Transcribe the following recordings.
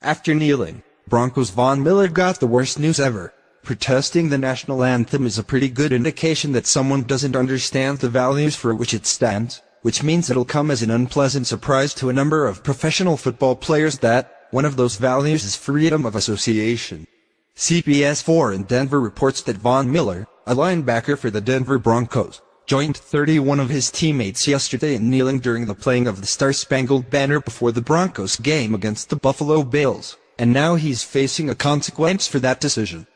After kneeling, Broncos Von Miller got the worst news ever. Protesting the national anthem is a pretty good indication that someone doesn't understand the values for which it stands, which means it'll come as an unpleasant surprise to a number of professional football players that one of those values is freedom of association. CBS 4 in Denver reports that Von Miller, a linebacker for the Denver Broncos, joined 31 of his teammates yesterday in kneeling during the playing of the Star-Spangled Banner before the Broncos game against the Buffalo Bills, and now he's facing a consequence for that decision.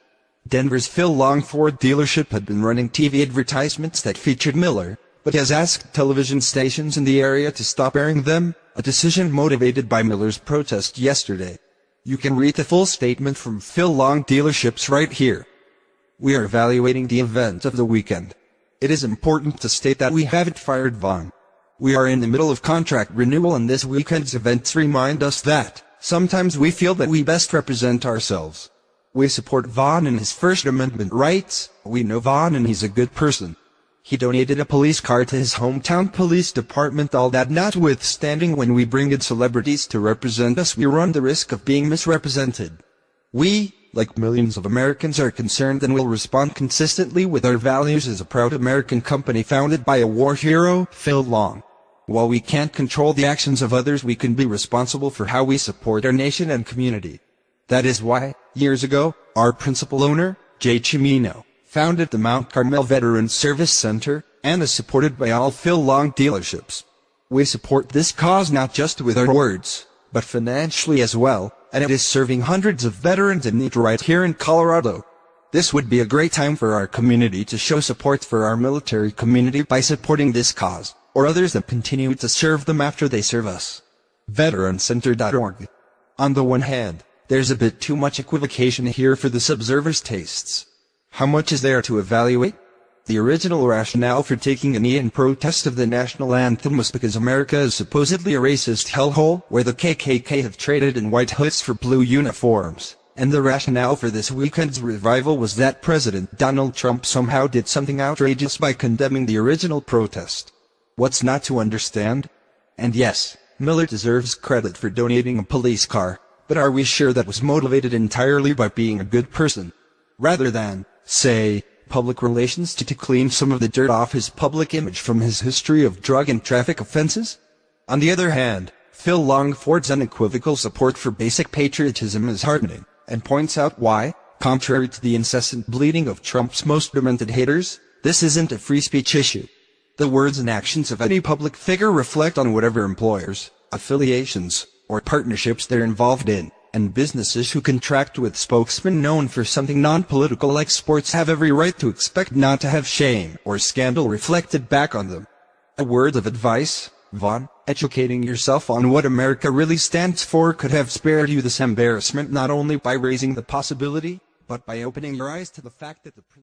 Denver's Phil Long Ford dealership had been running TV advertisements that featured Miller, but has asked television stations in the area to stop airing them, a decision motivated by Miller's protest yesterday. You can read the full statement from Phil Long dealerships right here. We are evaluating the event of the weekend. It is important to state that we haven't fired Von. We are in the middle of contract renewal, and this weekend's events remind us that sometimes we feel that we best represent ourselves. We support Von in his First Amendment rights. We know Von and he's a good person. He donated a police car to his hometown police department. All that notwithstanding, when we bring in celebrities to represent us, we run the risk of being misrepresented. We, like millions of Americans, are concerned and will respond consistently with our values as a proud American company founded by a war hero, Phil Long. While we can't control the actions of others, we can be responsible for how we support our nation and community. That is why, years ago, our principal owner, Jay Cimino, founded the Mount Carmel Veterans Service Center, and is supported by all Phil Long dealerships. We support this cause not just with our words, but financially as well, and it is serving hundreds of veterans in need right here in Colorado. This would be a great time for our community to show support for our military community by supporting this cause, or others that continue to serve them after they serve us. Veterancenter.org. On the one hand, there's a bit too much equivocation here for this observer's tastes. How much is there to evaluate? The original rationale for taking a knee in protest of the national anthem was because America is supposedly a racist hellhole where the KKK have traded in white hoods for blue uniforms, and the rationale for this weekend's revival was that President Donald Trump somehow did something outrageous by condemning the original protest. What's not to understand? And yes, Miller deserves credit for donating a police car, but are we sure that was motivated entirely by being a good person, rather than, say, public relations to clean some of the dirt off his public image from his history of drug and traffic offenses? On the other hand, Phil Long Ford's unequivocal support for basic patriotism is heartening, and points out why, contrary to the incessant bleating of Trump's most demented haters, this isn't a free speech issue. The words and actions of any public figure reflect on whatever employers, affiliations, or partnerships they're involved in, and businesses who contract with spokesmen known for something non-political like sports have every right to expect not to have shame or scandal reflected back on them. A word of advice, Von: educating yourself on what America really stands for could have spared you this embarrassment, not only by raising the possibility, but by opening your eyes to the fact that the